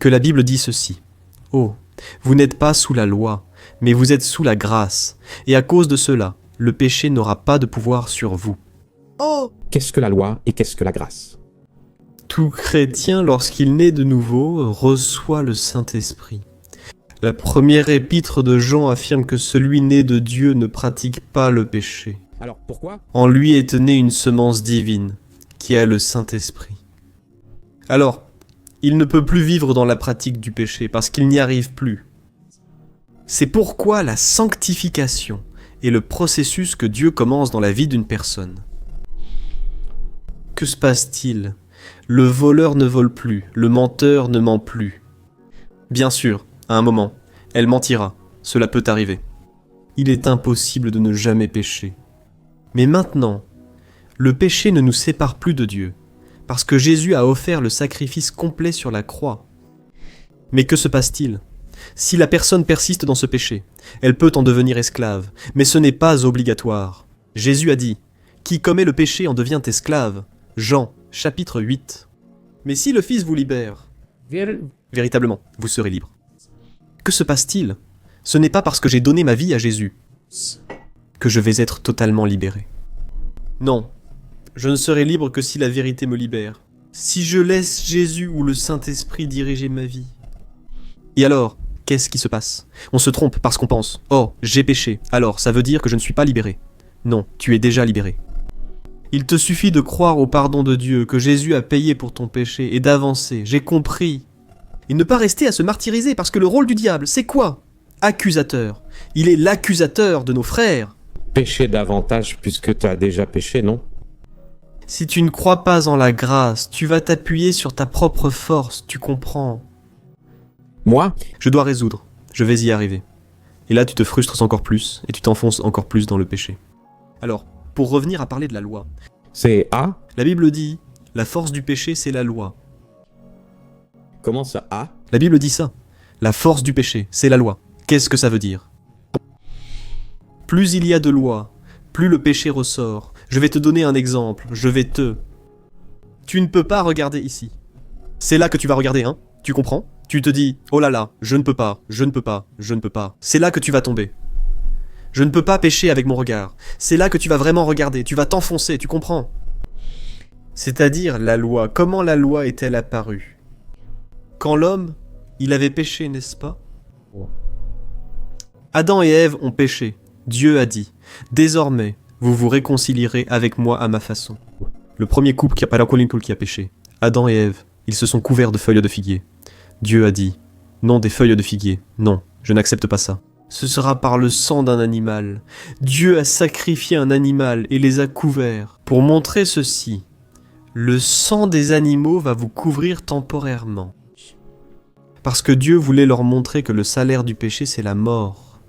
que la Bible dit ceci. « Oh, vous n'êtes pas sous la loi, mais vous êtes sous la grâce, et à cause de cela, le péché n'aura pas de pouvoir sur vous. » Oh! Qu'est-ce que la loi et qu'est-ce que la grâce? Tout chrétien, lorsqu'il naît de nouveau, reçoit le Saint-Esprit. La première épître de Jean affirme que celui né de Dieu ne pratique pas le péché. Alors pourquoi? En lui est née une semence divine, qui est le Saint-Esprit. Alors, il ne peut plus vivre dans la pratique du péché, parce qu'il n'y arrive plus. C'est pourquoi la sanctification est le processus que Dieu commence dans la vie d'une personne. Que se passe-t-il? Le voleur ne vole plus, le menteur ne ment plus. Bien sûr, à un moment, elle mentira, cela peut arriver. Il est impossible de ne jamais pécher. Mais maintenant, le péché ne nous sépare plus de Dieu, parce que Jésus a offert le sacrifice complet sur la croix. Mais que se passe-t-il? Si la personne persiste dans ce péché, elle peut en devenir esclave, mais ce n'est pas obligatoire. Jésus a dit « Qui commet le péché en devient esclave » Jean, chapitre 8. Mais si le Fils vous libère, véritablement, vous serez libre. Que se passe-t-il? Ce n'est pas parce que j'ai donné ma vie à Jésus que je vais être totalement libéré. Non, je ne serai libre que si la vérité me libère. Si je laisse Jésus ou le Saint-Esprit diriger ma vie. Et alors, qu'est-ce qui se passe? On se trompe parce qu'on pense « Oh, j'ai péché, alors ça veut dire que je ne suis pas libéré. » Non, tu es déjà libéré. Il te suffit de croire au pardon de Dieu, que Jésus a payé pour ton péché, et d'avancer. J'ai compris. Et ne pas rester à se martyriser, parce que le rôle du diable, c'est quoi? Accusateur. Il est l'accusateur de nos frères. Pécher davantage puisque tu as déjà péché, non? Si tu ne crois pas en la grâce, tu vas t'appuyer sur ta propre force, tu comprends? Moi? Je dois résoudre. Je vais y arriver. Et là, tu te frustres encore plus, et tu t'enfonces encore plus dans le péché. Alors, pour revenir à parler de la loi. C'est A? La Bible dit, la force du péché, c'est la loi. Comment ça, A? La Bible dit ça. La force du péché, c'est la loi. Qu'est-ce que ça veut dire? Plus il y a de lois, plus le péché ressort. Je vais te donner un exemple. Tu ne peux pas regarder ici. C'est là que tu vas regarder, hein? Tu comprends? Tu te dis, oh là là, je ne peux pas, je ne peux pas, je ne peux pas. C'est là que tu vas tomber. Je ne peux pas pécher avec mon regard. C'est là que tu vas vraiment regarder, tu vas t'enfoncer, tu comprends? C'est-à-dire la loi. Comment la loi est-elle apparue? Quand l'homme, il avait péché, n'est-ce pas? Adam et Ève ont péché. Dieu a dit, désormais, vous vous réconcilierez avec moi à ma façon. Le premier couple qui a péché, Adam et Ève, ils se sont couverts de feuilles de figuier. Dieu a dit, non des feuilles de figuier, non, je n'accepte pas ça. Ce sera par le sang d'un animal. Dieu a sacrifié un animal et les a couverts. Pour montrer ceci, le sang des animaux va vous couvrir temporairement. Parce que Dieu voulait leur montrer que le salaire du péché, c'est la mort.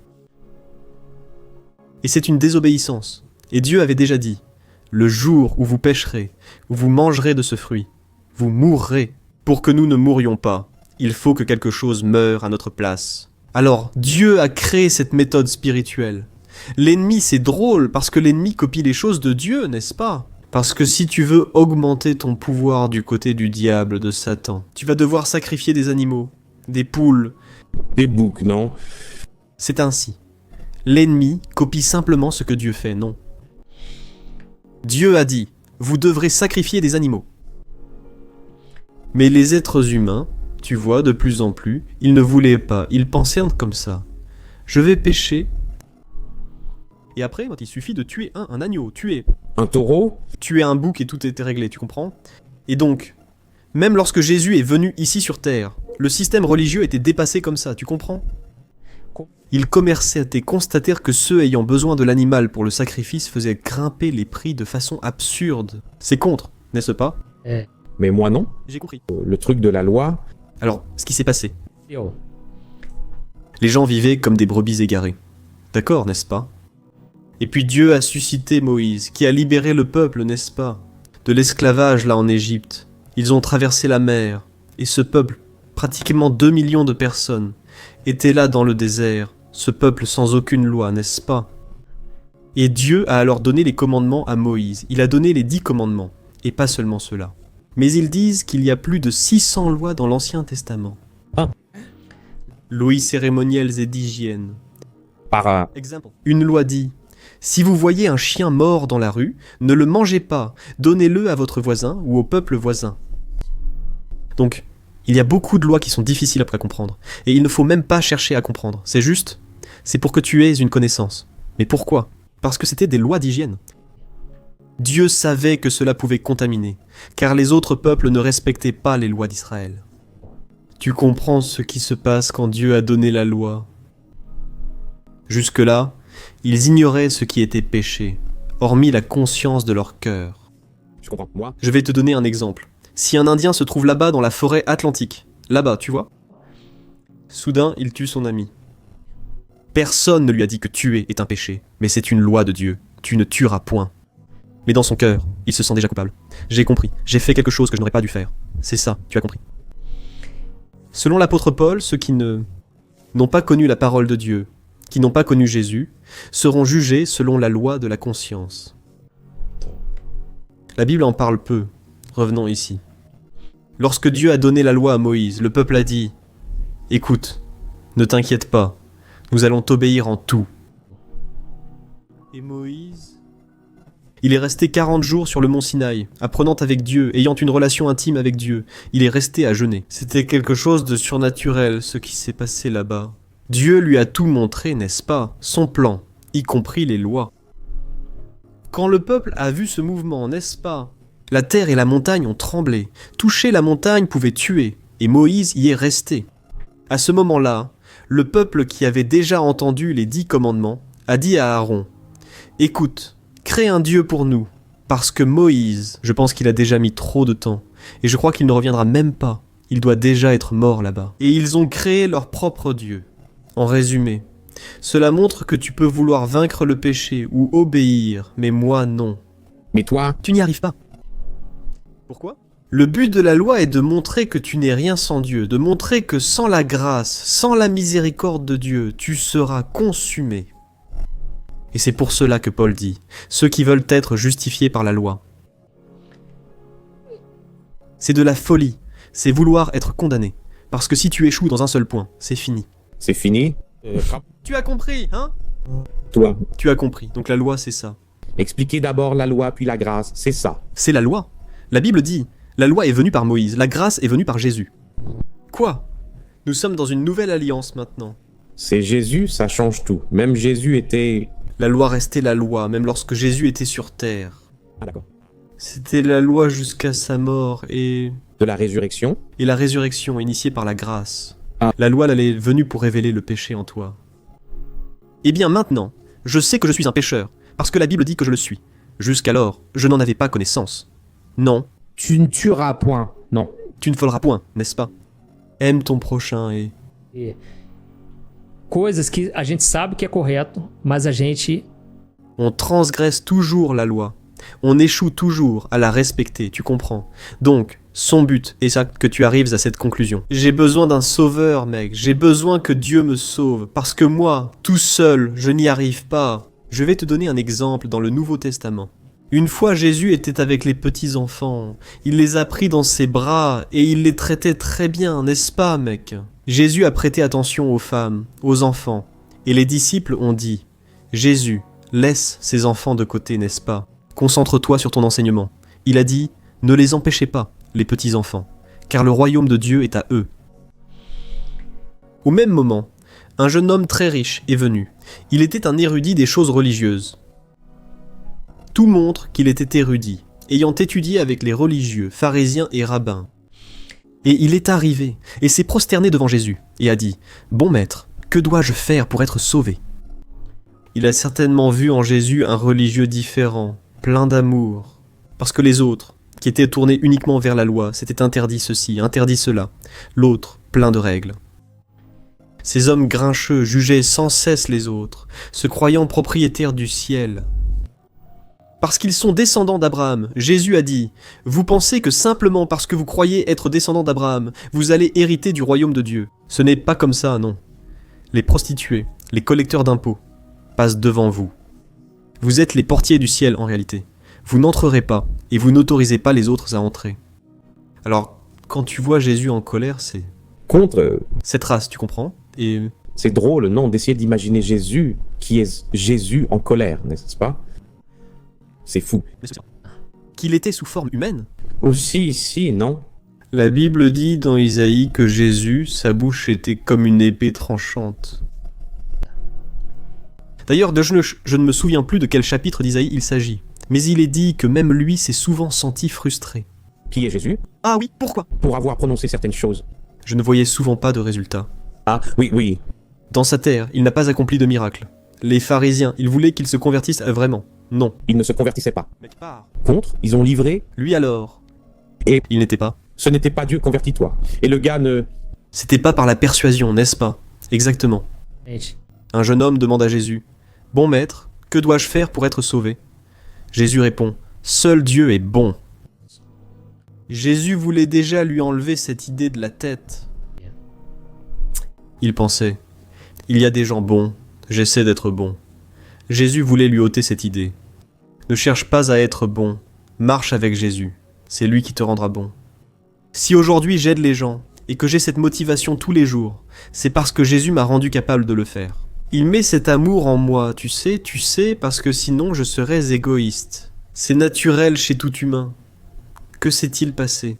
Et c'est une désobéissance. Et Dieu avait déjà dit, le jour où vous pécherez, où vous mangerez de ce fruit, vous mourrez. Pour que nous ne mourions pas, il faut que quelque chose meure à notre place. Alors, Dieu a créé cette méthode spirituelle. L'ennemi, c'est drôle, parce que l'ennemi copie les choses de Dieu, n'est-ce pas? Parce que si tu veux augmenter ton pouvoir du côté du diable, de Satan, tu vas devoir sacrifier des animaux, des poules. Des boucs, non? C'est ainsi. L'ennemi copie simplement ce que Dieu fait, non. Dieu a dit, vous devrez sacrifier des animaux. Mais les êtres humains, tu vois, de plus en plus, ils ne voulaient pas, ils pensaient comme ça. Je vais pécher. Et après, il suffit de tuer un agneau, tuer. Un taureau? Tuer un bouc et tout était réglé, tu comprends? Et donc, même lorsque Jésus est venu ici sur terre, le système religieux était dépassé comme ça, tu comprends? Ils commerçaient et constatèrent que ceux ayant besoin de l'animal pour le sacrifice faisaient grimper les prix de façon absurde. C'est contre, n'est-ce pas? Mais moi non. J'ai compris. Le truc de la loi... Alors, ce qui s'est passé. Les gens vivaient comme des brebis égarées. D'accord, n'est-ce pas? Et puis Dieu a suscité Moïse, qui a libéré le peuple, n'est-ce pas? De l'esclavage là en Égypte. Ils ont traversé la mer, et ce peuple, pratiquement 2 millions de personnes, était là dans le désert, ce peuple sans aucune loi, n'est-ce pas? Et Dieu a alors donné les commandements à Moïse. Il a donné les 10 commandements, et pas seulement ceux-là. Mais ils disent qu'il y a plus de 600 lois dans l'Ancien Testament. Lois cérémonielles et d'hygiène. Par... Exemple. Une loi dit: si vous voyez un chien mort dans la rue, ne le mangez pas, donnez-le à votre voisin ou au peuple voisin. Donc, il y a beaucoup de lois qui sont difficiles à comprendre, et il ne faut même pas chercher à comprendre. C'est pour que tu aies une connaissance. Mais pourquoi? Parce que c'était des lois d'hygiène. Dieu savait que cela pouvait contaminer, car les autres peuples ne respectaient pas les lois d'Israël. Tu comprends ce qui se passe quand Dieu a donné la loi. Jusque-là, ils ignoraient ce qui était péché, hormis la conscience de leur cœur. Je comprends, moi. Je vais te donner un exemple. Si un Indien se trouve là-bas dans la forêt atlantique, là-bas, tu vois, soudain, il tue son ami. Personne ne lui a dit que tuer est un péché, mais c'est une loi de Dieu. Tu ne tueras point. Mais dans son cœur, il se sent déjà coupable. J'ai compris, j'ai fait quelque chose que je n'aurais pas dû faire. C'est ça, tu as compris. Selon l'apôtre Paul, ceux qui n'ont pas connu la parole de Dieu, qui n'ont pas connu Jésus, seront jugés selon la loi de la conscience. La Bible en parle peu. Revenons ici. Lorsque Dieu a donné la loi à Moïse, le peuple a dit: « Écoute, ne t'inquiète pas, nous allons t'obéir en tout. » Et Moïse? Il est resté 40 jours sur le mont Sinaï, apprenant avec Dieu, ayant une relation intime avec Dieu. Il est resté à jeûner. C'était quelque chose de surnaturel, ce qui s'est passé là-bas. Dieu lui a tout montré, n'est-ce pas? Son plan, y compris les lois. Quand le peuple a vu ce mouvement, n'est-ce pas? La terre et la montagne ont tremblé. Toucher la montagne pouvait tuer, et Moïse y est resté. À ce moment-là, le peuple qui avait déjà entendu les 10 commandements a dit à Aaron: « Écoute, crée un Dieu pour nous, parce que Moïse, je pense qu'il a déjà mis trop de temps, et je crois qu'il ne reviendra même pas. Il doit déjà être mort là-bas. » Et ils ont créé leur propre Dieu. En résumé, cela montre que tu peux vouloir vaincre le péché ou obéir, mais moi non. Mais toi, Tu n'y arrives pas. Pourquoi? Le but de la loi est de montrer que tu n'es rien sans Dieu, de montrer que sans la grâce, sans la miséricorde de Dieu, tu seras consumé. Et c'est pour cela que Paul dit: ceux qui veulent être justifiés par la loi. C'est de la folie, c'est vouloir être condamné. Parce que si tu échoues dans un seul point, c'est fini. c'est fini. Tu as compris, hein? Toi, Tu as compris, donc la loi c'est ça. expliquez d'abord la loi puis la grâce, c'est ça. C'est la loi. La Bible dit: la loi est venue par Moïse, la grâce est venue par Jésus. Quoi? Nous sommes dans une nouvelle alliance maintenant. C'est Jésus, ça change tout. Même Jésus était... La loi restait la loi, même lorsque Jésus était sur terre. Ah d'accord. C'était la loi jusqu'à sa mort et De la résurrection. la résurrection initiée par la grâce. Ah. La loi, elle est venue pour révéler le péché en toi. Eh bien maintenant, je sais que je suis un pécheur, parce que la Bible dit que je le suis. Jusqu'alors, je n'en avais pas connaissance. Non, Tu ne tueras point. Não. tu ne voleras point, n'est-ce pas? Aime ton prochain et... E coisas que a gente sabe que é correto, mas a gente On transgresse toujours la loi. On échoue toujours à la respecter, tu comprends? Donc, son but est ça que tu arrives à cette conclusion. J'ai besoin d'un sauveur, mec. J'ai besoin que Dieu me sauve. Parce que moi, tout seul, je n'y arrive pas. Je vais te donner un exemple dans le Nouveau Testament. Une fois, Jésus était avec les petits-enfants. Il les a pris dans ses bras et il les traitait très bien, n'est-ce pas, mec? Jésus a prêté attention aux femmes, aux enfants. Et les disciples ont dit: Jésus, laisse ces enfants de côté, n'est-ce pas? Concentre-toi sur ton enseignement. Il a dit: ne les empêchez pas, les petits-enfants, car le royaume de Dieu est à eux. Au même moment, un jeune homme très riche est venu. Il était un érudit des choses religieuses. Tout montre qu'il était érudit, ayant étudié avec les religieux, pharisiens et rabbins. Et il est arrivé, et s'est prosterné devant Jésus, et a dit: Bon maître, que dois-je faire pour être sauvé? Il a certainement vu en Jésus un religieux différent, plein d'amour, parce que les autres, qui étaient tournés uniquement vers la loi, s'étaient interdit ceci, interdit cela, l'autre, plein de règles. Ces hommes grincheux jugeaient sans cesse les autres, se croyant propriétaires du ciel. Parce qu'ils sont descendants d'Abraham, Jésus a dit: vous pensez que simplement parce que vous croyez être descendants d'Abraham, vous allez hériter du royaume de Dieu. Ce n'est pas comme ça, non. Les prostituées, les collecteurs d'impôts, passent devant vous. Vous êtes les portiers du ciel en réalité. Vous n'entrerez pas, et vous n'autorisez pas les autres à entrer. Alors, quand tu vois Jésus en colère, c'est contre. Cette race, tu comprends? Et C'est drôle, non, d'essayer d'imaginer Jésus qui est Jésus en colère, n'est-ce pas? C'est fou. qu'il était sous forme humaine? Aussi, si, non? La Bible dit dans Isaïe que Jésus, sa bouche était comme une épée tranchante. D'ailleurs, je ne me souviens plus de quel chapitre d'Isaïe il s'agit, mais il est dit que même lui s'est souvent senti frustré. Qui est Jésus? Ah oui, pourquoi? Pour avoir prononcé certaines choses. Je ne voyais souvent pas de résultats. Ah, oui, oui. Dans sa terre, il n'a pas accompli de miracle. Les pharisiens, ils voulaient qu'il se convertisse vraiment. Non. Il ne se convertissait pas. Mec, part. Contre, ils ont livré. Lui alors. Et il n'était pas. Ce n'était pas Dieu, convertis-toi. Et le gars ne... C'était pas par la persuasion, n'est-ce pas? Exactement. Gente, Un jeune homme demande à Jésus, « Bon maître, que dois-je faire pour être sauvé ?» Jésus répond, « Seul Dieu est bon. » Jésus voulait déjà lui enlever cette idée de la tête. Il pensait, « Il y a des gens bons, j'essaie d'être bon. » Jésus voulait lui ôter cette idée. Ne cherche pas à être bon, marche avec Jésus, c'est lui qui te rendra bon. Si aujourd'hui j'aide les gens, et que j'ai cette motivation tous les jours, c'est parce que Jésus m'a rendu capable de le faire. Il met cet amour en moi, tu sais, parce que sinon je serais égoïste. C'est naturel chez tout humain. Que s'est-il passé?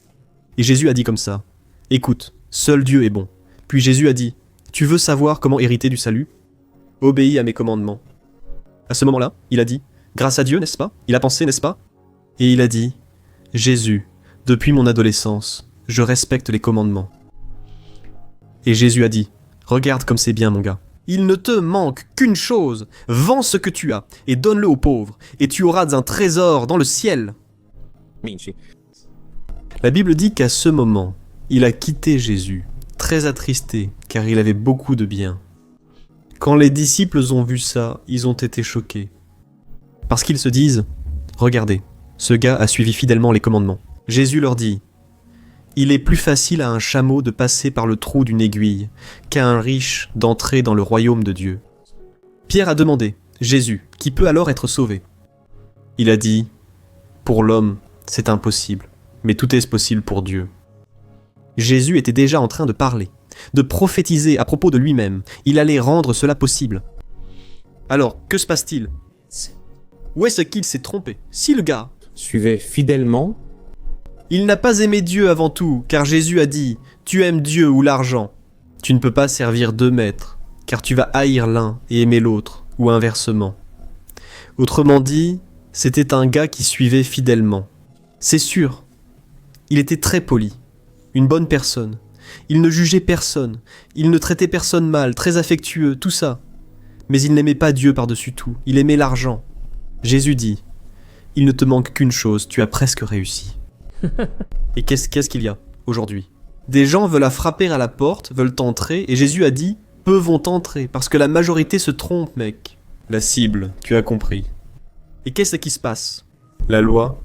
Et Jésus a dit comme ça, « Écoute, seul Dieu est bon. » Puis Jésus a dit, « Tu veux savoir comment hériter du salut? Obéis à mes commandements. » À ce moment-là, il a dit, « Grâce à Dieu, n'est-ce pas? » Il a pensé, n'est-ce pas? Et il a dit, « Jésus, depuis mon adolescence, je respecte les commandements. » Et Jésus a dit, « Regarde comme c'est bien, mon gars. Il ne te manque qu'une chose. Vends ce que tu as et donne-le aux pauvres, et tu auras un trésor dans le ciel. » Minchi. La Bible dit qu'à ce moment, il a quitté Jésus, très attristé, car il avait beaucoup de biens. Quand les disciples ont vu ça, ils ont été choqués. Parce qu'ils se disent, « Regardez, ce gars a suivi fidèlement les commandements. » Jésus leur dit, « Il est plus facile à un chameau de passer par le trou d'une aiguille qu'à un riche d'entrer dans le royaume de Dieu. » Pierre a demandé, « Jésus, qui peut alors être sauvé ?» Il a dit, « Pour l'homme, c'est impossible, mais tout est possible pour Dieu. » Jésus était déjà en train de parler, de prophétiser à propos de lui-même. Il allait rendre cela possible. Alors, que se passe-t-il? Où est-ce qu'il s'est trompé? Si le gars... Suivez fidèlement. Il n'a pas aimé Dieu avant tout, car Jésus a dit « Tu aimes Dieu ou l'argent. Tu ne peux pas servir deux maîtres, car tu vas haïr l'un et aimer l'autre, ou inversement. » Autrement dit, c'était un gars qui suivait fidèlement. C'est sûr, il était très poli, une bonne personne. Il ne jugeait personne, il ne traitait personne mal, très affectueux, tout ça. Mais il n'aimait pas Dieu par-dessus tout, il aimait l'argent. Jésus dit « Il ne te manque qu'une chose, tu as presque réussi. » Et qu'est-ce qu'il y a aujourd'hui? Des gens veulent frapper à la porte, veulent entrer, et Jésus a dit « Peu vont entrer, parce que la majorité se trompe, mec. » La cible, tu as compris. Et qu'est-ce qui se passe? La loi,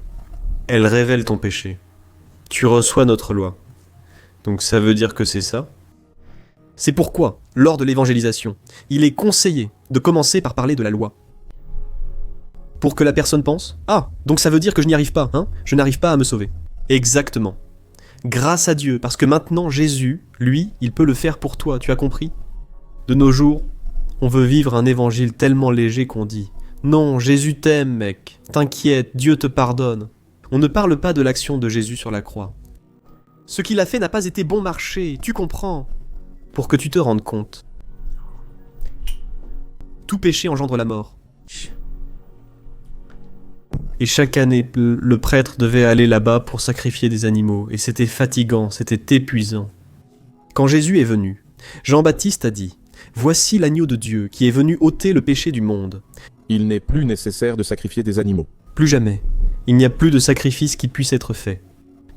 elle révèle ton péché. Tu reçois notre loi. Donc ça veut dire que c'est ça? C'est pourquoi, lors de l'évangélisation, il est conseillé de commencer par parler de la loi. Pour que la personne pense « Ah, donc ça veut dire que je n'y arrive pas, hein? Je n'arrive pas à me sauver. » Exactement. Grâce à Dieu, parce que maintenant Jésus, lui, il peut le faire pour toi, tu as compris? De nos jours, on veut vivre un évangile tellement léger qu'on dit « Non, Jésus t'aime, mec. T'inquiète, Dieu te pardonne. » On ne parle pas de l'action de Jésus sur la croix. Ce qu'il a fait n'a pas été bon marché, tu comprends? Pour que tu te rendes compte. Tout péché engendre la mort. Et chaque année, le prêtre devait aller là-bas pour sacrifier des animaux, et c'était fatigant, c'était épuisant. Quand Jésus est venu, Jean-Baptiste a dit « Voici l'agneau de Dieu qui est venu ôter le péché du monde. » Il n'est plus nécessaire de sacrifier des animaux. Plus jamais. Il n'y a plus de sacrifice qui puisse être fait.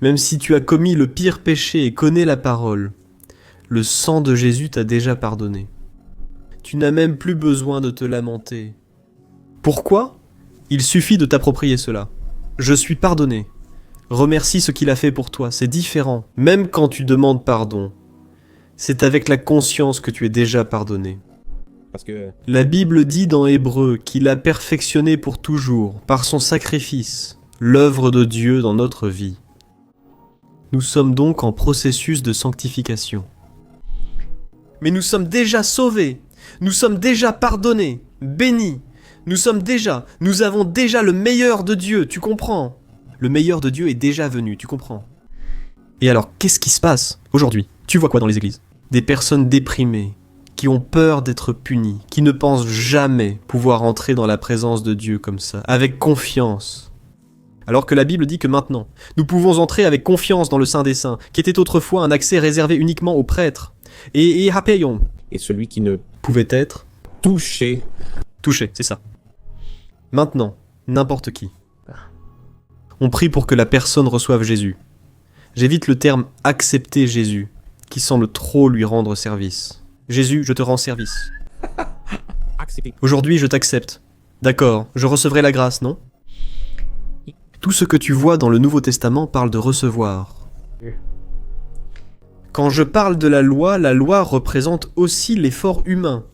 Même si tu as commis le pire péché et connais la parole, le sang de Jésus t'a déjà pardonné. Tu n'as même plus besoin de te lamenter. Pourquoi? Il suffit de t'approprier cela. Je suis pardonné. Remercie ce qu'il a fait pour toi, c'est différent. Même quand tu demandes pardon, c'est avec la conscience que tu es déjà pardonné. Parce que... La Bible dit dans Hébreux qu'il a perfectionné pour toujours, par son sacrifice, l'œuvre de Dieu dans notre vie. Nous sommes donc en processus de sanctification. Mais nous sommes déjà sauvés, nous sommes déjà pardonnés, bénis. Nous avons déjà le meilleur de Dieu, tu comprends? Le meilleur de Dieu est déjà venu, tu comprends? Et alors, qu'est-ce qui se passe aujourd'hui? Tu vois quoi dans les églises? Des personnes déprimées, qui ont peur d'être punies, qui ne pensent jamais pouvoir entrer dans la présence de Dieu comme ça, avec confiance. Alors que la Bible dit que maintenant, nous pouvons entrer avec confiance dans le Saint des Saints, qui était autrefois un accès réservé uniquement aux prêtres. Et Hapeyon Et celui qui ne pouvait être touchait. touché, c'est ça. Maintenant, n'importe qui. On prie pour que la personne reçoive Jésus. J'évite le terme « accepter Jésus », qui semble trop lui rendre service. Jésus, je te rends service. Accepté. Aujourd'hui, je t'accepte. D'accord, je recevrai la grâce, non? Tout ce que tu vois dans le Nouveau Testament parle de recevoir. Quand je parle de la loi représente aussi l'effort humain.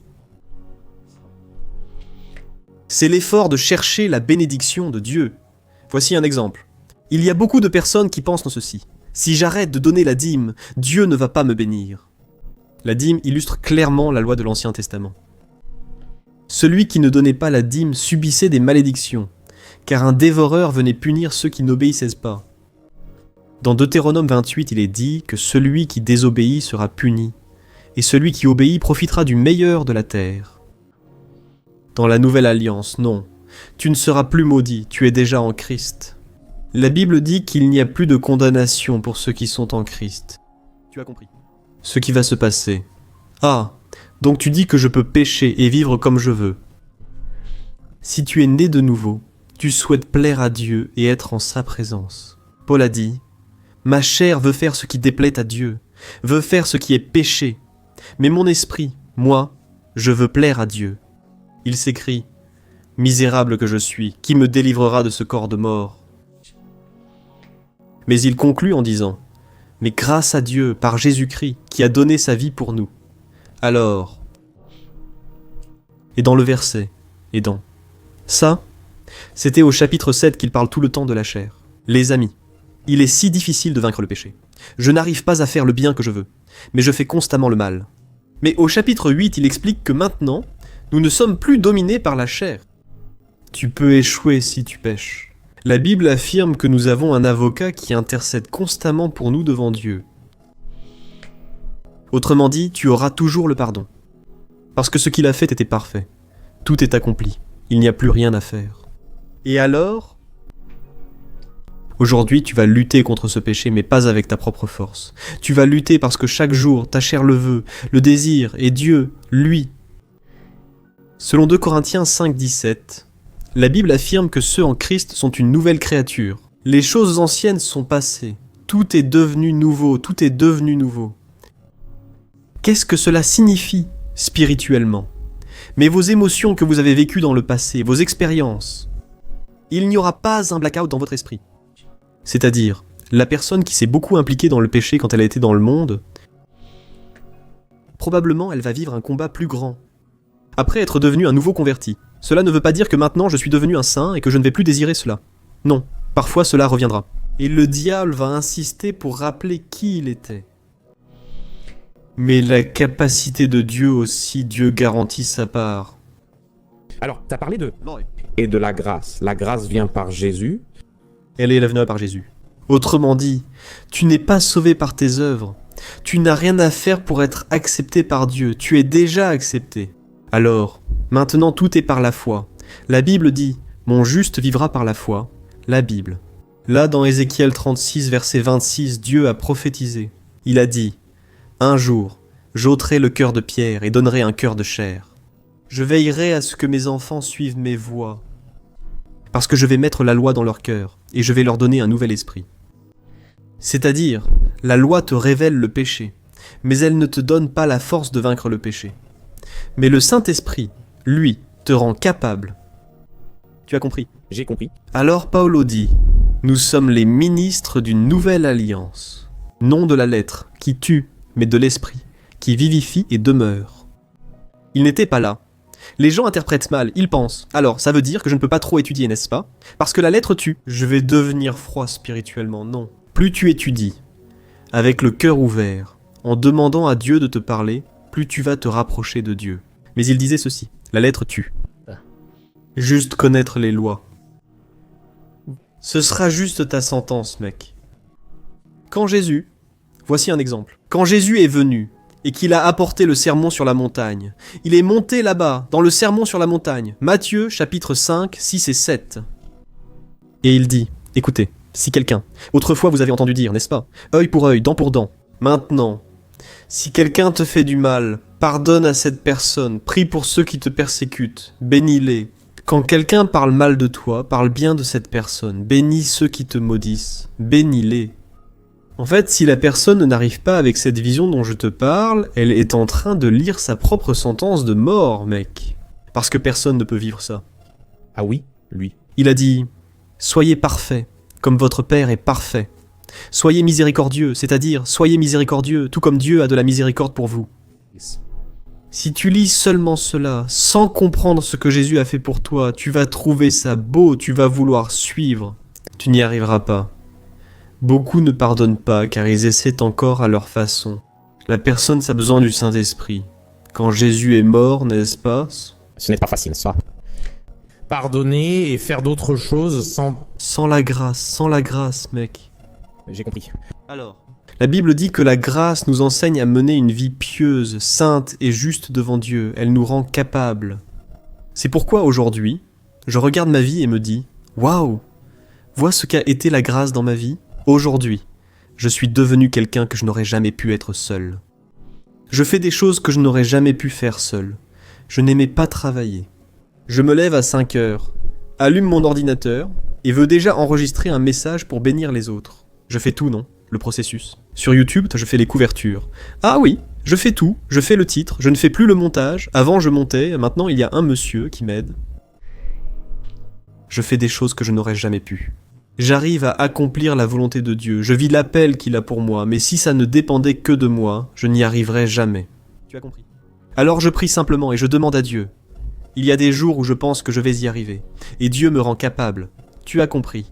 C'est l'effort de chercher la bénédiction de Dieu. Voici un exemple. Il y a beaucoup de personnes qui pensent en ceci. Si j'arrête de donner la dîme, Dieu ne va pas me bénir. La dîme illustre clairement la loi de l'Ancien Testament. Celui qui ne donnait pas la dîme subissait des malédictions, car un dévoreur venait punir ceux qui n'obéissaient pas. Dans Deutéronome 28, il est dit que celui qui désobéit sera puni, et celui qui obéit profitera du meilleur de la terre. Dans la Nouvelle Alliance, non, tu ne seras plus maudit, tu es déjà en Christ. La Bible dit qu'il n'y a plus de condamnation pour ceux qui sont en Christ. Tu as compris. Ce qui va se passer. Ah, donc tu dis que je peux pécher et vivre comme je veux. Si tu es né de nouveau, tu souhaites plaire à Dieu et être en sa présence. Paul a dit, « Ma chair veut faire ce qui déplaît à Dieu, veut faire ce qui est péché. Mais mon esprit, moi, je veux plaire à Dieu. » Il s'écrie, « Misérable que je suis, qui me délivrera de ce corps de mort ?» Mais il conclut en disant, « Mais grâce à Dieu, par Jésus-Christ, qui a donné sa vie pour nous. » Alors, et dans le verset, et dans ça, c'était au chapitre 7 qu'il parle tout le temps de la chair. Les amis, il est si difficile de vaincre le péché. Je n'arrive pas à faire le bien que je veux, mais je fais constamment le mal. Mais au chapitre 8, il explique que maintenant, nous ne sommes plus dominés par la chair. Tu peux échouer si tu pèches. La Bible affirme que nous avons un avocat qui intercède constamment pour nous devant Dieu. Autrement dit, tu auras toujours le pardon. Parce que ce qu'il a fait était parfait. Tout est accompli. Il n'y a plus rien à faire. Et alors, aujourd'hui, tu vas lutter contre ce péché, mais pas avec ta propre force. Tu vas lutter parce que chaque jour, ta chair le veut, le désire, et Dieu, lui. Selon 2 Corinthiens 5, 17, la Bible affirme que ceux en Christ sont une nouvelle créature. Les choses anciennes sont passées. Tout est devenu nouveau, tout est devenu nouveau. Qu'est-ce que cela signifie spirituellement? Mais vos émotions que vous avez vécues dans le passé, vos expériences, il n'y aura pas un blackout dans votre esprit. C'est-à-dire, la personne qui s'est beaucoup impliquée dans le péché quand elle a été dans le monde, probablement elle va vivre un combat plus grand. Après être devenue un nouveau converti, cela ne veut pas dire que maintenant je suis devenu un saint et que je ne vais plus désirer cela. Non, parfois cela reviendra. Et le diable va insister pour rappeler qui il était. Mais la capacité de Dieu aussi, Dieu garantit sa part. Alors, tu as parlé de... Et de la grâce. La grâce vient par Jésus. Elle est venue par Jésus. Autrement dit, tu n'es pas sauvé par tes œuvres. Tu n'as rien à faire pour être accepté par Dieu. Tu es déjà accepté. Alors, maintenant tout est par la foi. La Bible dit, mon juste vivra par la foi. La Bible. Là, dans Ézéchiel 36, verset 26, Dieu a prophétisé. Il a dit, un jour, j'ôterai le cœur de pierre et donnerai un cœur de chair. Je veillerai à ce que mes enfants suivent mes voies. Parce que je vais mettre la loi dans leur cœur et je vais leur donner un nouvel esprit. C'est-à-dire, la loi te révèle le péché, mais elle ne te donne pas la force de vaincre le péché. Mais le Saint-Esprit, lui, te rend capable. Tu as compris? J'ai compris. Alors Paolo dit, nous sommes les ministres d'une nouvelle alliance, non de la lettre, qui tue, mais de l'esprit, qui vivifie et demeure. Il n'était pas là. Les gens interprètent mal, ils pensent, alors ça veut dire que je ne peux pas trop étudier, n'est-ce pas? Parce que la lettre tue. Je vais devenir froid spirituellement, non. Plus tu étudies, avec le cœur ouvert, en demandant à Dieu de te parler, plus tu vas te rapprocher de Dieu. Mais il disait ceci, la lettre tue. Juste connaître les lois. Ce sera juste ta sentence, mec. Quand Jésus, voici un exemple. Quand Jésus est venu et qu'il a apporté le sermon sur la montagne, il est monté là-bas, dans le sermon sur la montagne, Matthieu chapitre 5, 6 et 7. Et il dit, écoutez, si quelqu'un, autrefois vous avez entendu dire, n'est-ce pas, œil pour œil, dent pour dent, maintenant, si quelqu'un te fait du mal, pardonne à cette personne, prie pour ceux qui te persécutent, bénis-les. Quand quelqu'un parle mal de toi, parle bien de cette personne, bénis ceux qui te maudissent, bénis-les. En fait, si la personne n'arrive pas avec cette vision dont je te parle, elle est en train de lire sa propre sentence de mort, mec. Parce que personne ne peut vivre ça. Ah oui, lui. Il a dit « Soyez parfaits, comme votre Père est parfait. Soyez miséricordieux, c'est-à-dire soyez miséricordieux, tout comme Dieu a de la miséricorde pour vous. » Si tu lis seulement cela, sans comprendre ce que Jésus a fait pour toi, tu vas trouver ça beau, tu vas vouloir suivre. Tu n'y arriveras pas. Beaucoup ne pardonnent pas car ils essaient encore à leur façon. La personne a besoin du Saint-Esprit. Quand Jésus est mort, n'est-ce pas? Ce n'est pas facile, ça. Pardonner et faire d'autres choses Sans la grâce, mec. J'ai compris. Alors, la Bible dit que la grâce nous enseigne à mener une vie pieuse, sainte et juste devant Dieu. Elle nous rend capables. C'est pourquoi aujourd'hui, je regarde ma vie et me dis « Waouh! Vois ce qu'a été la grâce dans ma vie. Aujourd'hui, je suis devenu quelqu'un que je n'aurais jamais pu être seul. Je fais des choses que je n'aurais jamais pu faire seul. Je n'aimais pas travailler. Je me lève à 5 heures, allume mon ordinateur et veux déjà enregistrer un message pour bénir les autres. Je fais tout, non? Le processus. Sur YouTube, je fais les couvertures. Ah oui, je fais tout, je fais le titre, je ne fais plus le montage. Avant, je montais, maintenant, il y a un monsieur qui m'aide. Je fais des choses que je n'aurais jamais pu. J'arrive à accomplir la volonté de Dieu, je vis l'appel qu'il a pour moi, mais si ça ne dépendait que de moi, je n'y arriverais jamais. Tu as compris? Alors je prie simplement et je demande à Dieu. Il y a des jours où je pense que je vais y arriver, et Dieu me rend capable. Tu as compris?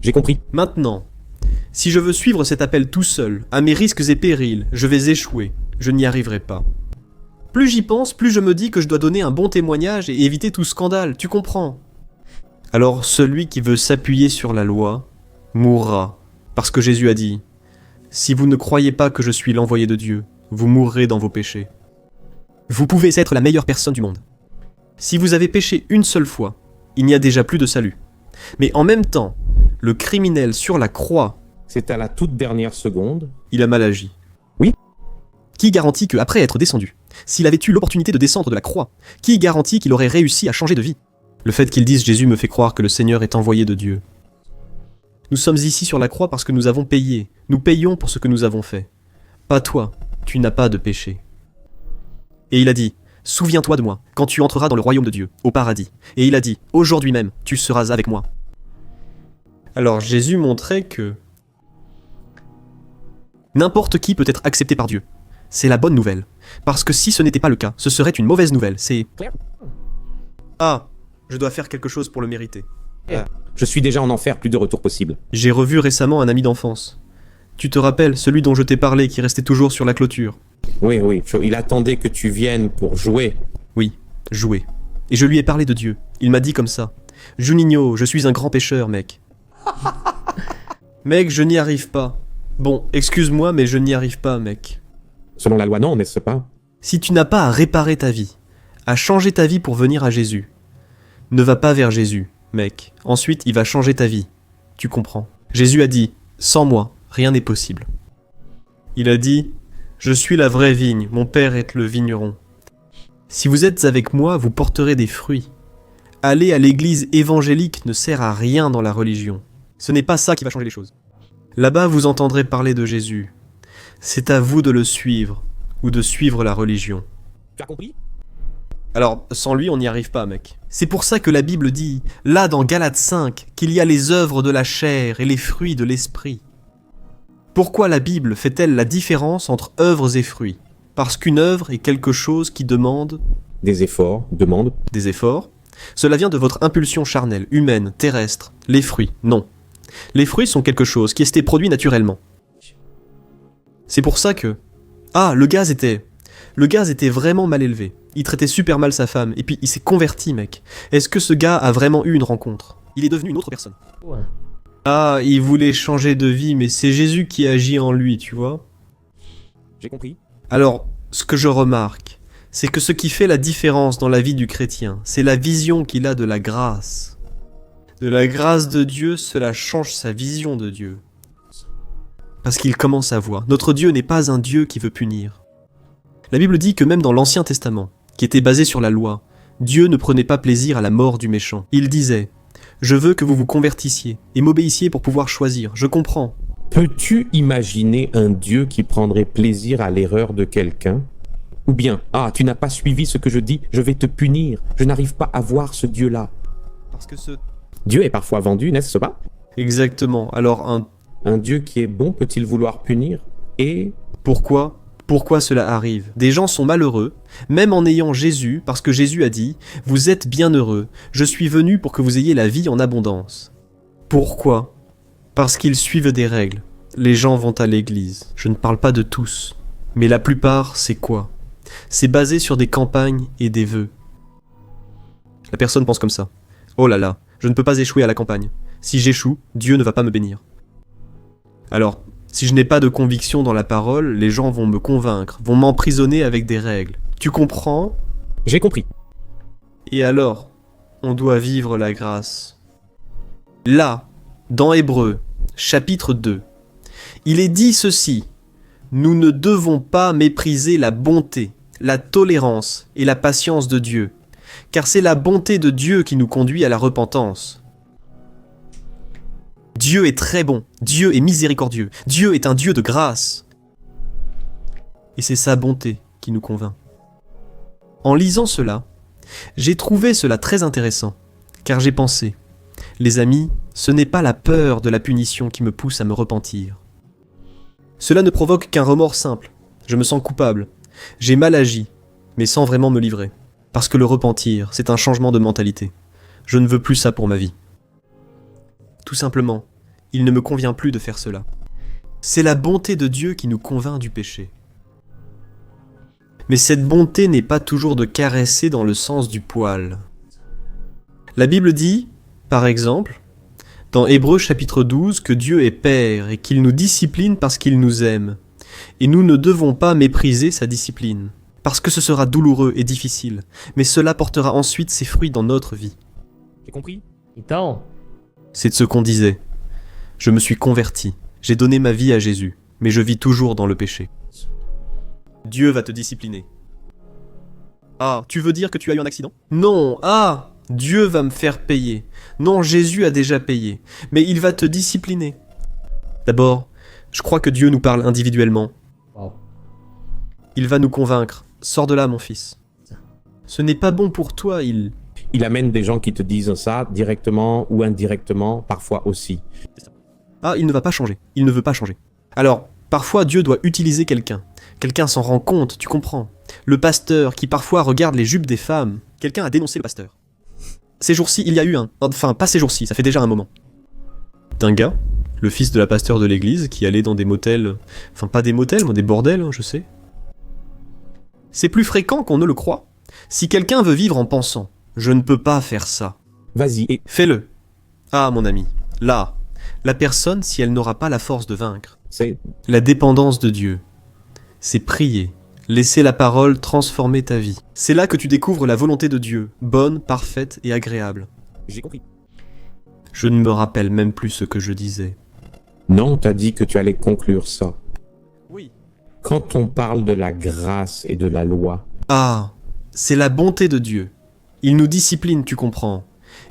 J'ai compris. Maintenant, si je veux suivre cet appel tout seul, à mes risques et périls, je vais échouer, je n'y arriverai pas. Plus j'y pense, plus je me dis que je dois donner un bon témoignage et éviter tout scandale, tu comprends? Alors celui qui veut s'appuyer sur la loi mourra, parce que Jésus a dit « Si vous ne croyez pas que je suis l'envoyé de Dieu, vous mourrez dans vos péchés. » Vous pouvez être la meilleure personne du monde. Si vous avez péché une seule fois, il n'y a déjà plus de salut. Mais en même temps, le criminel sur la croix, C'est à la toute dernière seconde. il a mal agi. Oui. Qui garantit qu'après être descendu, s'il avait eu l'opportunité de descendre de la croix, qui garantit qu'il aurait réussi à changer de vie? Le fait qu'ils disent Jésus me fait croire que le Seigneur est envoyé de Dieu. Nous sommes ici sur la croix parce que nous avons payé. Nous payons pour ce que nous avons fait. Pas toi, tu n'as pas de péché. Et il a dit, souviens-toi de moi, quand tu entreras dans le royaume de Dieu, au paradis. Et il a dit, aujourd'hui même, tu seras avec moi. Alors Jésus montrait que n'importe qui peut être accepté par Dieu. C'est la bonne nouvelle. Parce que si ce n'était pas le cas, ce serait une mauvaise nouvelle. C'est... Ah, je dois faire quelque chose pour le mériter. Je suis déjà en enfer, plus de retour possible. J'ai revu récemment un ami d'enfance. Tu te rappelles, celui dont je t'ai parlé qui restait toujours sur la clôture? Oui, il attendait que tu viennes pour jouer. Oui, jouer. Et je lui ai parlé de Dieu. Il m'a dit comme ça. Juninho, je suis un grand pécheur, mec. Mec, je n'y arrive pas. Bon, excuse-moi, mais je n'y arrive pas, mec. Selon la loi, non, n'est-ce pas? Si tu n'as pas à réparer ta vie, à changer ta vie pour venir à Jésus, ne va pas vers Jésus, mec. Ensuite, il va changer ta vie. Tu comprends? Jésus a dit, sans moi, rien n'est possible. Il a dit, je suis la vraie vigne, mon père est le vigneron. Si vous êtes avec moi, vous porterez des fruits. Aller à l'église évangélique ne sert à rien dans la religion. Ce n'est pas ça qui va changer les choses. Là-bas, vous entendrez parler de Jésus. C'est à vous de le suivre, ou de suivre la religion. Tu as compris? Alors, sans lui, on n'y arrive pas, mec. C'est pour ça que la Bible dit, là dans Galates 5, qu'il y a les œuvres de la chair et les fruits de l'esprit. Pourquoi la Bible fait-elle la différence entre œuvres et fruits? Parce qu'une œuvre est quelque chose qui demande Des efforts, demande. des efforts. Cela vient de votre impulsion charnelle, humaine, terrestre. Les fruits, non. Les fruits sont quelque chose qui était produit naturellement. C'est pour ça que... Ah, le gaz était... Le gars était vraiment mal élevé. Il traitait super mal sa femme, et puis il s'est converti, mec. Est-ce que ce gars a vraiment eu une rencontre? Il est devenu une autre personne. Ouais. Ah, il voulait changer de vie, mais c'est Jésus qui agit en lui, tu vois. J'ai compris. Alors, ce que je remarque, c'est que ce qui fait la différence dans la vie du chrétien, c'est la vision qu'il a de la grâce. De la grâce de Dieu, cela change sa vision de Dieu. Parce qu'il commence à voir. Notre Dieu n'est pas un Dieu qui veut punir. La Bible dit que même dans l'Ancien Testament, qui était basé sur la loi, Dieu ne prenait pas plaisir à la mort du méchant. Il disait « Je veux que vous vous convertissiez et m'obéissiez pour pouvoir choisir. Je comprends. » Peux-tu imaginer un Dieu qui prendrait plaisir à l'erreur de quelqu'un? Ou bien, ah, tu n'as pas suivi ce que je dis, je vais te punir. Je n'arrive pas à voir ce Dieu-là. Parce que ce... Dieu est parfois vendu, n'est-ce pas? Exactement. Alors, Un Dieu qui est bon peut-il vouloir punir? Et pourquoi cela arrive? Des gens sont malheureux, même en ayant Jésus, parce que Jésus a dit « Vous êtes bienheureux, je suis venu pour que vous ayez la vie en abondance. » Pourquoi? Parce qu'ils suivent des règles. Les gens vont à l'église. Je ne parle pas de tous, mais la plupart, c'est quoi? C'est basé sur des campagnes et des vœux. La personne pense comme ça. Oh là là, je ne peux pas échouer à la campagne. Si j'échoue, Dieu ne va pas me bénir. Alors, si je n'ai pas de conviction dans la parole, les gens vont me convaincre, vont m'emprisonner avec des règles. Tu comprends? j'ai compris. Et alors, on doit vivre la grâce. Là, dans Hébreux, chapitre 2, il est dit ceci: nous ne devons pas mépriser la bonté, la tolérance et la patience de Dieu, car c'est la bonté de Dieu qui nous conduit à la repentance. Dieu est très bon, Dieu est miséricordieux, Dieu est un Dieu de grâce. Et c'est sa bonté qui nous convainc. En lisant cela, j'ai trouvé cela très intéressant, car j'ai pensé, les amis, ce n'est pas la peur de la punition qui me pousse à me repentir. Cela ne provoque qu'un remords simple, je me sens coupable, j'ai mal agi, mais sans vraiment me livrer. Parce que le repentir, c'est un changement de mentalité. Je ne veux plus ça pour ma vie. Tout simplement, il ne me convient plus de faire cela. C'est la bonté de Dieu qui nous convainc du péché. Mais cette bonté n'est pas toujours de caresser dans le sens du poil. La Bible dit, par exemple, dans Hébreux chapitre 12, que Dieu est Père et qu'il nous discipline parce qu'il nous aime. Et nous ne devons pas mépriser sa discipline, parce que ce sera douloureux et difficile, mais cela portera ensuite ses fruits dans notre vie. J'ai compris. Então, C'est de ce qu'on disait. Je me suis converti, j'ai donné ma vie à Jésus, mais je vis toujours dans le péché. Dieu va te discipliner. Ah, tu veux dire que tu as eu un accident? Non, ah, Dieu va me faire payer. Non, Jésus a déjà payé, mais il va te discipliner. D'abord, je crois que Dieu nous parle individuellement. wow. Il va nous convaincre. Sors de là, mon fils. Ce n'est pas bon pour toi, Il amène des gens qui te disent ça directement ou indirectement, parfois aussi. Ah, il ne va pas changer. Il ne veut pas changer. Alors, parfois Dieu doit utiliser quelqu'un. Quelqu'un s'en rend compte, tu comprends. Le pasteur qui parfois regarde les jupes des femmes. Quelqu'un a dénoncé le pasteur. Ces jours-ci, il y a eu un... Enfin, pas ces jours-ci, ça fait déjà un moment. D'un gars, le fils de la pasteur de l'église, qui allait dans des motels... Enfin, pas des motels, mais des bordels, hein, je sais. C'est plus fréquent qu'on ne le croit. Si quelqu'un veut vivre en pensant « Je ne peux pas faire ça », Vas-y, et fais-le. Ah, mon ami, là, la personne, si elle n'aura pas la force de vaincre, c'est... la dépendance de Dieu, c'est prier, laisser la parole transformer ta vie. C'est là que tu découvres la volonté de Dieu, bonne, parfaite et agréable. J'ai compris. Je ne me rappelle même plus ce que je disais. Non, t'as dit que tu allais conclure ça. Oui. Quand on parle de la grâce et de la loi, Ah, c'est la bonté de Dieu. Il nous discipline, tu comprends.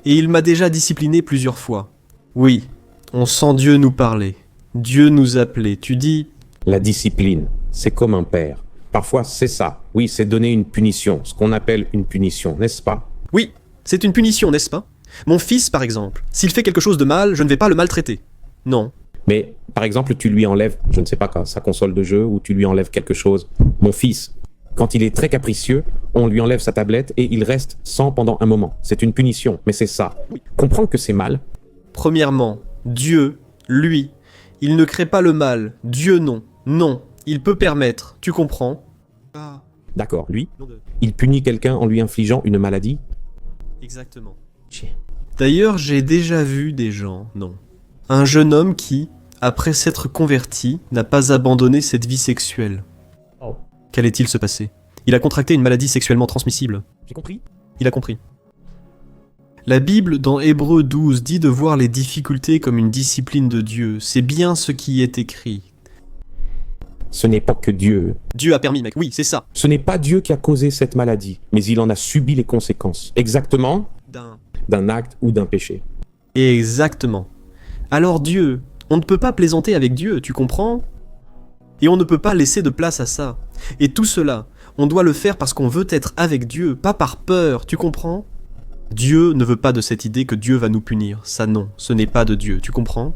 Et il m'a déjà discipliné plusieurs fois. Oui, on sent Dieu nous parler. Dieu nous appeler. Tu dis... la discipline, c'est comme un père. Parfois, c'est ça. Oui, c'est donner une punition, ce qu'on appelle une punition, n'est-ce pas? Oui, c'est une punition, n'est-ce pas? Mon fils, par exemple, s'il fait quelque chose de mal, je ne vais pas le maltraiter. Non. Mais, par exemple, tu lui enlèves, je ne sais pas quoi, sa console de jeu, ou tu lui enlèves quelque chose. Mon fils, quand il est très capricieux, on lui enlève sa tablette et il reste sans pendant un moment. C'est une punition, mais c'est ça. Oui. Comprends que c'est mal. Premièrement, Dieu, lui, il ne crée pas le mal. Dieu, non. Non, il peut permettre, tu comprends? D'accord, lui, Nom de- il punit quelqu'un en lui infligeant une maladie. Exactement. Chier. D'ailleurs, j'ai déjà vu des gens, non. Un jeune homme qui, après s'être converti, n'a pas abandonné cette vie sexuelle. Oh. Qu'allait-il se passer? Il a contracté une maladie sexuellement transmissible. J'ai compris. Il a compris. La Bible, dans Hébreux 12, dit de voir les difficultés comme une discipline de Dieu. C'est bien ce qui est écrit. Ce n'est pas que Dieu. Dieu a permis, mec. Oui, c'est ça. Ce n'est pas Dieu qui a causé cette maladie, mais il en a subi les conséquences. Exactement d'un acte ou d'un péché. Exactement. Alors Dieu, on ne peut pas plaisanter avec Dieu, tu comprends? Et on ne peut pas laisser de place à ça. Et tout cela, on doit le faire parce qu'on veut être avec Dieu, pas par peur, tu comprends? Dieu ne veut pas de cette idée que Dieu va nous punir. Ça non, ce n'est pas de Dieu, tu comprends?